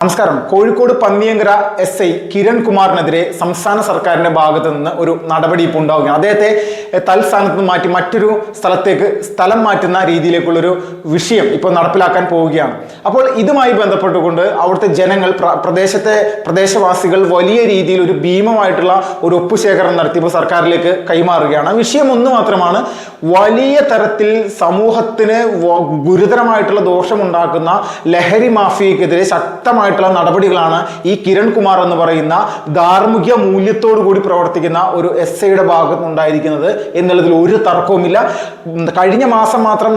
നമസ്കാരം. Kozhikode Panniyankara S I Kiran കുമാറിനെതിരെ സംസ്ഥാന സർക്കാരിന്റെ ഭാഗത്ത് നിന്ന് ഒരു നടപടി ഇപ്പോൾ ഉണ്ടാവുകയാണ്. അദ്ദേഹത്തെ തൽസ്ഥാനത്ത് നിന്ന് മാറ്റി മറ്റൊരു സ്ഥലത്തേക്ക് സ്ഥലം മാറ്റുന്ന രീതിയിലേക്കുള്ളൊരു വിഷയം ഇപ്പോൾ നടപ്പിലാക്കാൻ പോവുകയാണ്. അപ്പോൾ ഇതുമായി ബന്ധപ്പെട്ടുകൊണ്ട് അവിടുത്തെ ജനങ്ങൾ, പ്രദേശവാസികൾ വലിയ രീതിയിൽ ഒരു ഭീമമായിട്ടുള്ള ഒരു ഒപ്പുശേഖരണം നടത്തിയപ്പോൾ സർക്കാരിലേക്ക് കൈമാറുകയാണ്. വിഷയം ഒന്ന് മാത്രമാണ്, വലിയ തരത്തിൽ സമൂഹത്തിന് ഗുരുതരമായിട്ടുള്ള ദോഷമുണ്ടാക്കുന്ന ലഹരി മാഫിയക്കെതിരെ ശക്തമായിട്ടുള്ള നടപടികളാണ് ഈ കിരൺ കുമാർ എന്ന് പറയുന്ന ധാർമ്മിക മൂല്യത്തോടു കൂടി പ്രവർത്തിക്കുന്ന ഒരു എസ് ഐയുടെ ഭാഗത്ത് ഉണ്ടായിരിക്കുന്നത് എന്നുള്ളതിൽ ഒരു തർക്കവുമില്ല. കഴിഞ്ഞ മാസം മാത്രം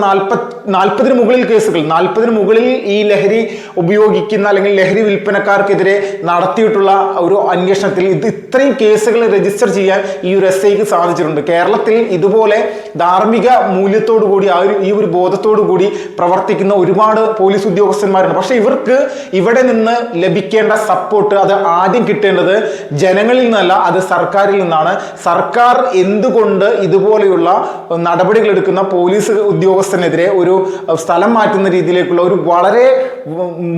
40 മുകളിൽ കേസുകൾ, 40 മുകളിൽ ഈ ലഹരി ഉപയോഗിക്കുന്ന അല്ലെങ്കിൽ ലഹരി വിൽപ്പനക്കാർക്കെതിരെ നടത്തിയിട്ടുള്ള ഒരു അന്വേഷണത്തിൽ ഇത്രയും കേസുകൾ രജിസ്റ്റർ ചെയ്യാൻ ഈ ഒരു എസ് ഐക്ക് സാധിച്ചിട്ടുണ്ട്. കേരളത്തിൽ ഇതുപോലെ ധാർമ്മിക മൂല്യത്തോടു കൂടി ഈ ഒരു ബോധത്തോടു കൂടി പ്രവർത്തിക്കുന്ന ഒരുപാട് പോലീസ് ഉദ്യോഗസ്ഥന്മാരുണ്ട്. പക്ഷെ ഇവർക്ക് ഇവിടെ നിന്ന് ലഭിക്കേണ്ട സപ്പോർട്ട് അത് ആദ്യം കിട്ടേണ്ടത് ജനങ്ങളിൽ നിന്നല്ല, അത് സർക്കാരിൽ നിന്നാണ്. സർക്കാർ എന്തുകൊണ്ട് ഇതുപോലെയുള്ള നടപടികൾ എടുക്കുന്ന പോലീസ് ഉദ്യോഗസ്ഥനെതിരെ ഒരു സ്ഥലം മാറ്റുന്ന രീതിയിലേക്കുള്ള ഒരു വളരെ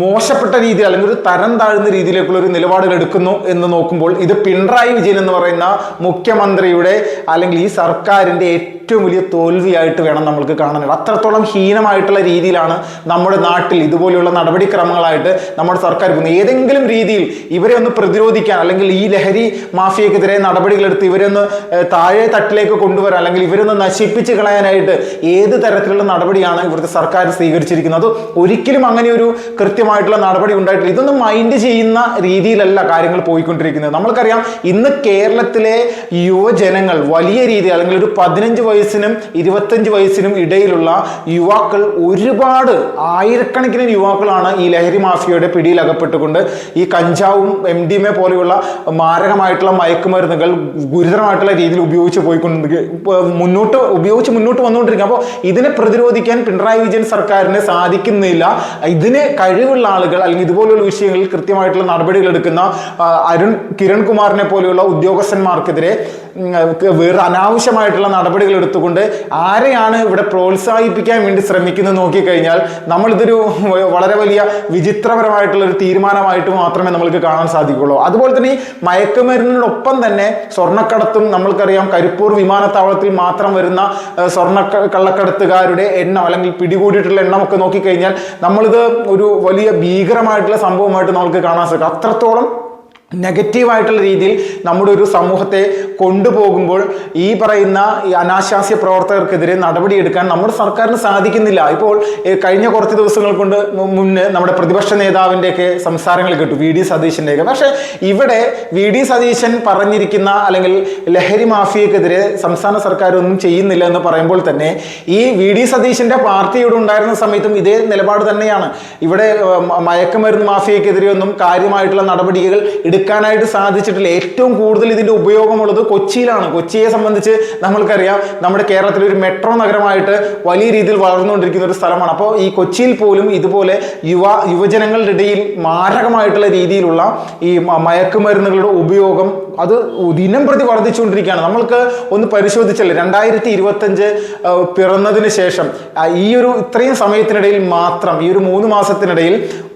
മോശപ്പെട്ട രീതി അല്ലെങ്കിൽ ഒരു തരം താഴ്ന്ന രീതിയിലേക്കുള്ള ഒരു നിലപാടുകൾ എടുക്കുന്നു എന്ന് നോക്കുമ്പോൾ ഇത് പിണറായി വിജയൻ എന്ന് പറയുന്ന മുഖ്യമന്ത്രിയുടെ അല്ലെങ്കിൽ ഈ സർക്കാരിന്റെ ഏറ്റവും വലിയ തോൽവിയായിട്ട് വേണം നമ്മൾക്ക് കാണാനായിട്ട്. അത്രത്തോളം ഹീനമായിട്ടുള്ള രീതിയിലാണ് നമ്മുടെ നാട്ടിൽ ഇതുപോലെയുള്ള നടപടിക്രമങ്ങളായിട്ട് നമ്മുടെ സർക്കാർ പോകുന്നത്. ഏതെങ്കിലും രീതിയിൽ ഇവരെ ഒന്ന് പ്രതിരോധിക്കാൻ അല്ലെങ്കിൽ ഈ ലഹരി മാഫിയക്കെതിരെ നടപടികളെടുത്ത് ഇവരെ ഒന്ന് താഴെ തട്ടിലേക്ക് കൊണ്ടുവരാൻ അല്ലെങ്കിൽ ഇവരൊന്ന് നശിപ്പിച്ച് കളയാനായിട്ട് ഏത് തരത്തിലുള്ള നടപടിയാണ് ഇവിടുത്തെ സർക്കാർ സ്വീകരിച്ചിരിക്കുന്നത്? ഒരിക്കലും അങ്ങനെ ഒരു കൃത്യമായിട്ടുള്ള നടപടി ഉണ്ടായിട്ടില്ല. ഇതൊന്നും മൈൻഡ് ചെയ്യുന്ന രീതിയിലല്ല കാര്യങ്ങൾ പോയിക്കൊണ്ടിരിക്കുന്നത്. നമ്മൾക്കറിയാം, ഇന്ന് കേരളത്തിലെ യുവജനങ്ങൾ വലിയ രീതിയിൽ അല്ലെങ്കിൽ ഒരു 15 വയസ്സിനും 25 വയസ്സിനും ഇടയിലുള്ള യുവാക്കൾ, ഒരുപാട് ആയിരക്കണക്കിന് യുവാക്കളാണ് ഈ ലഹരി മാഫിയയുടെ പിടിയിലകപ്പെട്ടുകൊണ്ട് ഈ കഞ്ചാവും MDMA പോലെയുള്ള മാരകമായിട്ടുള്ള മയക്കുമരുന്നുകൾ ഗുരുതരമായിട്ടുള്ള രീതിയിൽ ഉപയോഗിച്ച് മുന്നോട്ട് വന്നുകൊണ്ടിരിക്കുക. അപ്പോൾ ഇതിനെ പ്രതിരോധിക്കാൻ പിണറായി വിജയൻ സർക്കാരിന് സാധിക്കുന്നില്ല. ഇതിന് കഴിവുള്ള ആളുകൾ അല്ലെങ്കിൽ ഇതുപോലുള്ള വിഷയങ്ങളിൽ കൃത്യമായിട്ടുള്ള നടപടികൾ എടുക്കുന്ന കിരൺ കുമാറിനെ പോലെയുള്ള ഉദ്യോഗസ്ഥന്മാർക്കെതിരെ വേറെ അനാവശ്യമായിട്ടുള്ള നടപടികൾ എടുത്തുകൊണ്ട് ആരെയാണ് ഇവിടെ പ്രോത്സാഹിപ്പിക്കാൻ വേണ്ടി ശ്രമിക്കുന്നത് നോക്കിക്കഴിഞ്ഞാൽ നമ്മളിതൊരു വളരെ വലിയ വിചിത്രപരമായിട്ടുള്ള ഒരു തീരുമാനമായിട്ട് മാത്രമേ നമ്മൾക്ക് കാണാൻ സാധിക്കുള്ളൂ. അതുപോലെ തന്നെ ഈ മയക്കുമരുന്നിനോടൊപ്പം തന്നെ സ്വർണ്ണക്കടത്തും, നമ്മൾക്കറിയാം കരിപ്പൂർ വിമാനത്താവളത്തിൽ മാത്രം വരുന്ന സ്വർണ്ണ കള്ളക്കടത്തുകാരുടെ എണ്ണം അല്ലെങ്കിൽ പിടികൂടിയിട്ടുള്ള എണ്ണമൊക്കെ നോക്കിക്കഴിഞ്ഞാൽ നമ്മളിത് ഒരു വലിയ ഭീകരമായിട്ടുള്ള സംഭവമായിട്ട് നമുക്ക് കാണാൻ സാധിക്കും. അത്രത്തോളം നെഗറ്റീവായിട്ടുള്ള രീതിയിൽ നമ്മുടെ ഒരു സമൂഹത്തെ കൊണ്ടുപോകുമ്പോൾ ഈ പറയുന്ന ഈ അനാശാസ്യ പ്രവർത്തകർക്കെതിരെ നടപടിയെടുക്കാൻ നമ്മുടെ സർക്കാരിന് സാധിക്കുന്നില്ല. ഇപ്പോൾ കഴിഞ്ഞ കുറച്ച് ദിവസങ്ങൾ കൊണ്ട് മുന്നേ നമ്മുടെ പ്രതിപക്ഷ നേതാവിൻ്റെയൊക്കെ സംസാരങ്ങൾ കേട്ടു, VD സതീശൻ്റെയൊക്കെ. പക്ഷേ ഇവിടെ VD സതീശൻ പറഞ്ഞിരിക്കുന്ന അല്ലെങ്കിൽ ലഹരി മാഫിയക്കെതിരെ സംസ്ഥാന സർക്കാർ ഒന്നും ചെയ്യുന്നില്ല എന്ന് പറയുമ്പോൾ തന്നെ ഈ VD സതീശൻ്റെ പാർട്ടി ഇവിടെ ഉണ്ടായിരുന്ന സമയത്തും ഇതേ നിലപാട് തന്നെയാണ്. ഇവിടെ മയക്കുമരുന്ന് മാഫിയക്കെതിരെ ഒന്നും കാര്യമായിട്ടുള്ള നടപടികൾ എടുക്കാനായിട്ട് സാധിച്ചിട്ടില്ല. ഏറ്റവും കൂടുതൽ ഇതിൻ്റെ ഉപയോഗമുള്ളത് കൊച്ചിയിലാണ്. കൊച്ചിയെ സംബന്ധിച്ച് നമ്മൾക്കറിയാം, നമ്മുടെ കേരളത്തിൽ ഒരു മെട്രോ നഗരമായിട്ട് വലിയ രീതിയിൽ വളർന്നുകൊണ്ടിരിക്കുന്ന ഒരു സ്ഥലമാണ്. അപ്പോൾ ഈ കൊച്ചിയിൽ പോലും ഇതുപോലെ യുവജനങ്ങളുടെ ഇടയിൽ മാരകമായിട്ടുള്ള രീതിയിലുള്ള ഈ മയക്കുമരുന്നുകളുടെ ഉപയോഗം അത് ദിനം പ്രതി വർദ്ധിച്ചുകൊണ്ടിരിക്കുകയാണ്. നമ്മൾക്ക് ഒന്ന് പരിശോധിച്ചല്ലേ, 2025 പിറന്നതിന് ശേഷം ഈ ഒരു ഇത്രയും സമയത്തിനിടയിൽ മാത്രം ഈ ഒരു 3 മാസത്തിനിടയിൽ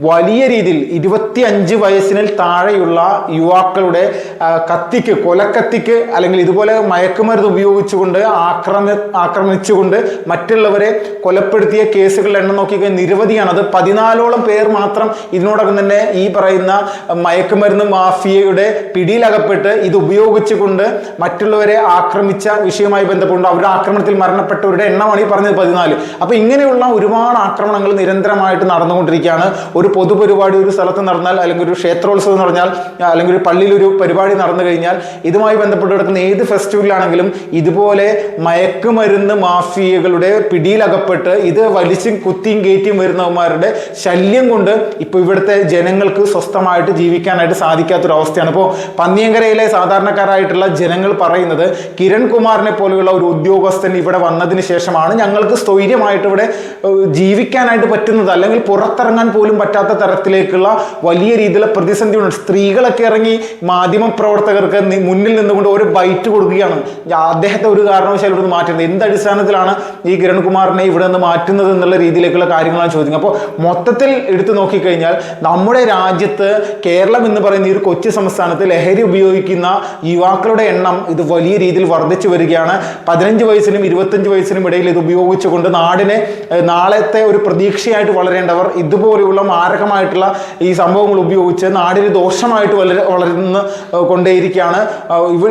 വലിയ രീതിയിൽ 25 വയസ്സിന് താഴെയുള്ള യുവാക്കളുടെ കൊലക്കത്തിക്ക് അല്ലെങ്കിൽ ഇതുപോലെ മയക്കുമരുന്ന് ഉപയോഗിച്ചുകൊണ്ട് ആക്രമിച്ചുകൊണ്ട് മറ്റുള്ളവരെ കൊലപ്പെടുത്തിയ കേസുകളുടെ എണ്ണം നോക്കിക്കഴിഞ്ഞാൽ നിരവധിയാണ്. അത് 14ഓളം പേർ മാത്രം ഇതിനോടകം തന്നെ ഈ പറയുന്ന മയക്കുമരുന്ന് മാഫിയയുടെ പിടിയിലകപ്പെട്ട് ഇത് ഉപയോഗിച്ചുകൊണ്ട് മറ്റുള്ളവരെ ആക്രമിച്ച വിഷയവുമായി ബന്ധപ്പെട്ട് അവരുടെ ആക്രമണത്തിൽ മരണപ്പെട്ടവരുടെ എണ്ണമാണ് ഈ പറഞ്ഞത് 14. അപ്പൊ ഇങ്ങനെയുള്ള ഒരുപാട് ആക്രമണങ്ങൾ നിരന്തരമായിട്ട് നടന്നുകൊണ്ടിരിക്കുകയാണ്. ഒരു പൊതുപരിപാടി ഒരു സ്ഥലത്ത് നടന്നാൽ അല്ലെങ്കിൽ ഒരു ക്ഷേത്രോത്സവം നടന്നാൽ അല്ലെങ്കിൽ ഒരു പള്ളിയിൽ ഒരു പരിപാടി നടന്നു കഴിഞ്ഞാൽ ഇതുമായി ബന്ധപ്പെട്ട് കിടക്കുന്ന ഏത് ഫെസ്റ്റിവലാണെങ്കിലും ഇതുപോലെ മയക്കുമരുന്ന് മാഫിയകളുടെ പിടിയിലകപ്പെട്ട് ഇത് വലിച്ചും കുത്തിയും കയറ്റിയും വരുന്നവന്മാരുടെ ശല്യം കൊണ്ട് ഇപ്പോൾ ഇവിടുത്തെ ജനങ്ങൾക്ക് സ്വസ്ഥമായിട്ട് ജീവിക്കാനായിട്ട് സാധിക്കാത്തൊരവസ്ഥയാണ്. ഇപ്പോൾ പന്നിയങ്കരയിലെ സാധാരണക്കാരായിട്ടുള്ള ജനങ്ങൾ പറയുന്നത്, കിരൺ കുമാറിനെ പോലെയുള്ള ഒരു ഉദ്യോഗസ്ഥൻ ഇവിടെ വന്നതിന് ശേഷമാണ് ഞങ്ങൾക്ക് സ്ഥൈര്യമായിട്ട് ഇവിടെ ജീവിക്കാനായിട്ട് പറ്റുന്നത്, അല്ലെങ്കിൽ പുറത്തിറങ്ങാൻ പോലും പറ്റാത്ത തരത്തിലേക്കുള്ള വലിയ രീതിയിലുള്ള പ്രതിസന്ധിയുണ്ട്. സ്ത്രീകളെ പ്രതികളൊക്കെ ഇറങ്ങി മാധ്യമ പ്രവർത്തകർക്ക് മുന്നിൽ നിന്നുകൊണ്ട് ഒരു ബൈറ്റ് കൊടുക്കുകയാണ്. അദ്ദേഹത്തെ ഒരു കാരണവശാലും ഇവിടെ നിന്ന് മാറ്റുന്നത് എന്ത് അടിസ്ഥാനത്തിലാണ് ഈ കിരൺകുമാറിനെ ഇവിടെ നിന്ന് മാറ്റുന്നത് എന്നുള്ള രീതിയിലേക്കുള്ള കാര്യങ്ങളാണ് ചോദിക്കുന്നത്. അപ്പോൾ മൊത്തത്തിൽ എടുത്തു നോക്കിക്കഴിഞ്ഞാൽ നമ്മുടെ രാജ്യത്ത് കേരളം എന്ന് പറയുന്ന ഈ ഒരു കൊച്ചു സംസ്ഥാനത്ത് ലഹരി ഉപയോഗിക്കുന്ന യുവാക്കളുടെ എണ്ണം ഇത് വലിയ രീതിയിൽ വർദ്ധിച്ചു വരികയാണ്. 15 വയസ്സിനും 25 വയസ്സിനും ഇടയിൽ ഇത് ഉപയോഗിച്ചുകൊണ്ട് നാളത്തെ ഒരു പ്രതീക്ഷയായിട്ട് വളരേണ്ടവർ ഇതുപോലെയുള്ള മാരകമായിട്ടുള്ള ഈ സംഭവങ്ങൾ ഉപയോഗിച്ച് നാടിന് ദോഷമായിട്ട് വളരുന്ന കൊണ്ടേയിരിക്കുകയാണ്.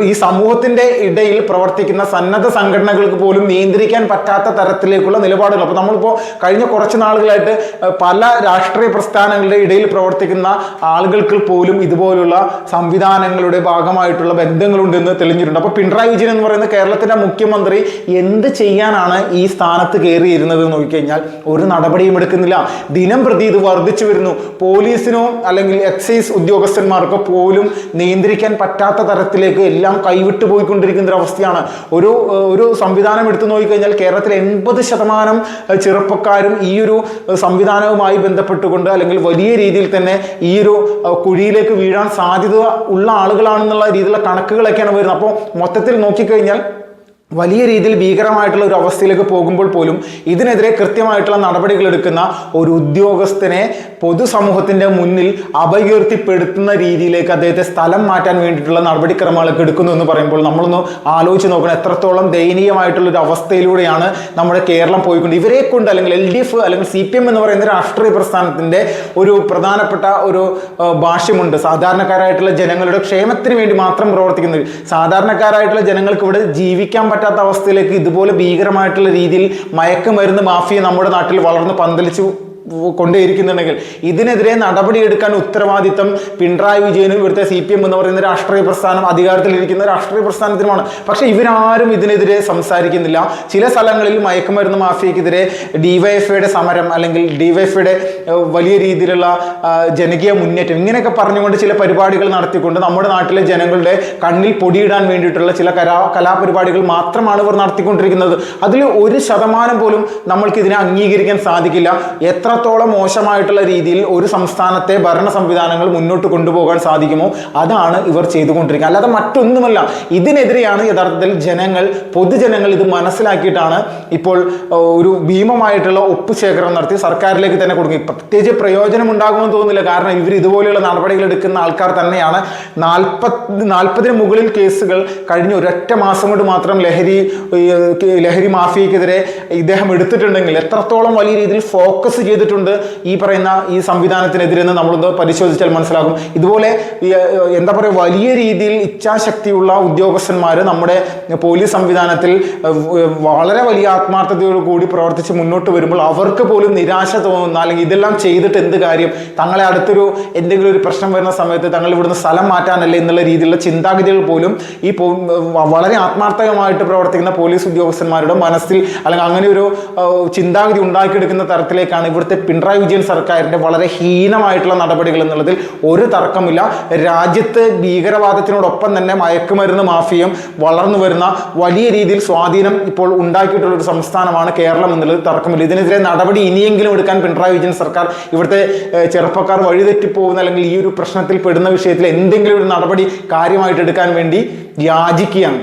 ഈ സമൂഹത്തിന്റെ ഇടയിൽ പ്രവർത്തിക്കുന്ന സന്നദ്ധ സംഘടനകൾക്ക് പോലും നിയന്ത്രിക്കാൻ പറ്റാത്ത തരത്തിലേക്കുള്ള നിലപാടുകൾ. അപ്പോൾ നമ്മളിപ്പോൾ കഴിഞ്ഞ കുറച്ച് നാളുകളായിട്ട് പല രാഷ്ട്രീയ പ്രസ്ഥാനങ്ങളുടെ ഇടയിൽ പ്രവർത്തിക്കുന്ന ആളുകൾക്ക് പോലും ഇതുപോലുള്ള സംവിധാനങ്ങളുടെ ഭാഗമായിട്ടുള്ള ബന്ധങ്ങളുണ്ടെന്ന് തെളിഞ്ഞിട്ടുണ്ട്. അപ്പോൾ പിണറായി വിജയൻ എന്ന് പറയുന്ന കേരളത്തിന്റെ മുഖ്യമന്ത്രി എന്ത് ചെയ്യാനാണ് ഈ സ്ഥാനത്ത് കയറിയിരുന്നത് എന്ന് നോക്കിക്കഴിഞ്ഞാൽ ഒരു നടപടിയും എടുക്കുന്നില്ല. ദിനം പ്രതി ഇത് വർദ്ധിച്ചു വരുന്നു. പോലീസിനോ അല്ലെങ്കിൽ എക്സൈസ് ഉദ്യോഗസ്ഥന്മാർക്കോ പോലും നിയന്ത്രിക്കാൻ പറ്റാത്ത തരത്തിലേക്ക് എല്ലാം കൈവിട്ടു പോയിക്കൊണ്ടിരിക്കുന്ന ഒരു അവസ്ഥയാണ്. ഒരു സംവിധാനം എടുത്തു നോക്കിക്കഴിഞ്ഞാൽ കേരളത്തിലെ 80% ചെറുപ്പക്കാരും ഈ ഒരു സംവിധാനവുമായി ബന്ധപ്പെട്ടുകൊണ്ട് അല്ലെങ്കിൽ വലിയ രീതിയിൽ തന്നെ ഈ ഒരു കുഴിയിലേക്ക് വീഴാൻ സാധ്യത ഉള്ള ആളുകളാണെന്നുള്ള രീതിയിലുള്ള കണക്കുകളൊക്കെയാണ് വരുന്നത്. അപ്പോൾ മൊത്തത്തിൽ നോക്കിക്കഴിഞ്ഞാൽ വലിയ രീതിയിൽ ഭീകരമായിട്ടുള്ള ഒരു അവസ്ഥയിലേക്ക് പോകുമ്പോൾ പോലും ഇതിനെതിരെ കൃത്യമായിട്ടുള്ള നടപടികൾ എടുക്കുന്ന ഒരു ഉദ്യോഗസ്ഥനെ പൊതുസമൂഹത്തിന്റെ മുന്നിൽ അപകീർത്തിപ്പെടുത്തുന്ന രീതിയിലേക്ക് അദ്ദേഹത്തെ സ്ഥലം മാറ്റാൻ വേണ്ടിയിട്ടുള്ള നടപടിക്രമങ്ങളൊക്കെ എടുക്കുന്നു എന്ന് പറയുമ്പോൾ നമ്മളൊന്ന് ആലോചിച്ച് നോക്കണം എത്രത്തോളം ദയനീയമായിട്ടുള്ള ഒരു അവസ്ഥയിലൂടെയാണ് നമ്മുടെ കേരളം പോയിക്കൊണ്ട്. ഇവരെ കൊണ്ട് അല്ലെങ്കിൽ LDF അല്ലെങ്കിൽ CPM എന്ന് പറയുന്ന രാഷ്ട്രീയ പ്രസ്ഥാനത്തിന്റെ ഒരു പ്രധാനപ്പെട്ട ഒരു ഭാഷ്യമുണ്ട്. സാധാരണക്കാരായിട്ടുള്ള ജനങ്ങളുടെ ക്ഷേമത്തിന് വേണ്ടി മാത്രം പ്രവർത്തിക്കുന്നത്. സാധാരണക്കാരായിട്ടുള്ള ജനങ്ങൾക്ക് ഇവിടെ ജീവിക്കാൻ പറ്റാത്ത അവസ്ഥയിലേക്ക് ഇതുപോലെ ഭീകരമായിട്ടുള്ള രീതിയിൽ മയക്കുമരുന്ന് മാഫിയ നമ്മുടെ നാട്ടിൽ വളർന്ന് പന്തലിച്ചു കൊണ്ടേയിരിക്കുന്നുണ്ടെങ്കിൽ ഇതിനെതിരെ നടപടിയെടുക്കാൻ ഉത്തരവാദിത്തം പിണറായി വിജയനും ഇവിടുത്തെ CPM എന്ന് പറയുന്ന രാഷ്ട്രീയ പ്രസ്ഥാനം അധികാരത്തിലിരിക്കുന്ന രാഷ്ട്രീയ പ്രസ്ഥാനത്തിനുമാണ്. പക്ഷെ ഇവരാരും ഇതിനെതിരെ സംസാരിക്കുന്നില്ല. ചില സ്ഥലങ്ങളിൽ മയക്കുമരുന്ന് മാഫിയക്കെതിരെ DYFIയുടെ സമരം അല്ലെങ്കിൽ DYFIയുടെ വലിയ രീതിയിലുള്ള ജനകീയ മുന്നേറ്റം ഇങ്ങനെയൊക്കെ പറഞ്ഞുകൊണ്ട് ചില പരിപാടികൾ നടത്തിക്കൊണ്ട് നമ്മുടെ നാട്ടിലെ ജനങ്ങളുടെ കണ്ണിൽ പൊടിയിടാൻ വേണ്ടിയിട്ടുള്ള ചില കലാപരിപാടികൾ മാത്രമാണ് ഇവർ നടത്തിക്കൊണ്ടിരിക്കുന്നത്. അതിൽ 1% പോലും നമ്മൾക്ക് ഇതിനെ അംഗീകരിക്കാൻ സാധിക്കില്ല. എത്രത്തോളം മോശമായിട്ടുള്ള രീതിയിൽ ഒരു സംസ്ഥാനത്തെ ഭരണ സംവിധാനങ്ങൾ മുന്നോട്ട് കൊണ്ടുപോകാൻ സാധിക്കുമോ അതാണ് ഇവർ ചെയ്തുകൊണ്ടിരിക്കുക. അല്ലാതെ മറ്റൊന്നുമല്ല. ഇതിനെതിരെയാണ് യഥാർത്ഥത്തിൽ പൊതുജനങ്ങൾ ഇത് മനസ്സിലാക്കിയിട്ടാണ് ഇപ്പോൾ ഒരു ഭീമമായിട്ടുള്ള ഒപ്പുശേഖരണം നടത്തി സർക്കാരിലേക്ക് തന്നെ കൊടുക്കും. പ്രത്യേകിച്ച് പ്രയോജനം ഉണ്ടാകുമെന്ന് തോന്നുന്നില്ല. കാരണം ഇവർ ഇതുപോലെയുള്ള നടപടികൾ എടുക്കുന്ന ആൾക്കാർ തന്നെയാണ്. 40 മുകളിൽ കേസുകൾ കഴിഞ്ഞ ഒരൊറ്റ മാസം കൊണ്ട് മാത്രം ലഹരി മാഫിയക്കെതിരെ ഇദ്ദേഹം എടുത്തിട്ടുണ്ടെങ്കിൽ എത്രത്തോളം വലിയ രീതിയിൽ ഫോക്കസ് ചെയ്തിട്ടുണ്ട് ഈ പറയുന്ന ഈ സംവിധാനത്തിനെതിരെ എന്ന് നമ്മളൊന്ന് പരിശോധിച്ചാൽ മനസ്സിലാകും. ഇതുപോലെ എന്താ പറയുക വലിയ രീതിയിൽ ഇച്ഛാശക്തിയുള്ള ഉദ്യോഗസ്ഥന്മാർ നമ്മുടെ പോലീസ് സംവിധാനത്തിൽ വളരെ വലിയ ആത്മാർത്ഥതയോട് കൂടി പ്രവർത്തിച്ച് മുന്നോട്ട് വരുമ്പോൾ അവർക്ക് പോലും നിരാശ തോന്നുന്ന അല്ലെങ്കിൽ ഇതെല്ലാം ചെയ്തിട്ട് എന്ത് കാര്യം, തങ്ങളെ അടുത്തൊരു എന്തെങ്കിലും ഒരു പ്രശ്നം വരുന്ന സമയത്ത് തങ്ങൾ ഇവിടുന്ന് സ്ഥലം മാറ്റാനല്ലേ എന്നുള്ള രീതിയിലുള്ള ചിന്താഗതികൾ പോലും ഈ വളരെ ആത്മാർത്ഥമായിട്ട് പ്രവർത്തിക്കുന്ന പോലീസ് ഉദ്യോഗസ്ഥന്മാരുടെ മനസ്സിൽ അല്ലെങ്കിൽ അങ്ങനെ ഒരു ചിന്താഗതി ഉണ്ടാക്കിയെടുക്കുന്ന തരത്തിലേക്കാണ് ഇവിടുത്തെ പിണറായി വിജയൻ സർക്കാരിന്റെ വളരെ ഹീനമായിട്ടുള്ള നടപടികൾ എന്നുള്ളതിൽ ഒരു തർക്കമില്ല. രാജ്യത്ത് ഭീകരവാദത്തിനോടൊപ്പം തന്നെ മയക്കുമരുന്ന് മാഫിയം വളർന്നു വരുന്ന വലിയ രീതിയിൽ സ്വാധീനം ഇപ്പോൾ ഉണ്ടാക്കിയിട്ടുള്ള ഒരു സംസ്ഥാനമാണ് കേരളം എന്നുള്ളത് തർക്കമില്ല. ഇതിനെതിരെ നടപടി ഇനിയെങ്കിലും എടുക്കാൻ പിണറായി വിജയൻ സർക്കാർ ഇവിടുത്തെ ചെറുപ്പക്കാർ വഴിതെറ്റിപ്പോകുന്ന അല്ലെങ്കിൽ ഈ ഒരു പ്രശ്നത്തിൽ പെടുന്ന വിഷയത്തിൽ എന്തെങ്കിലും ഒരു നടപടി കാര്യമായിട്ട് എടുക്കാൻ വേണ്ടി യാചിക്കുകയാണ്.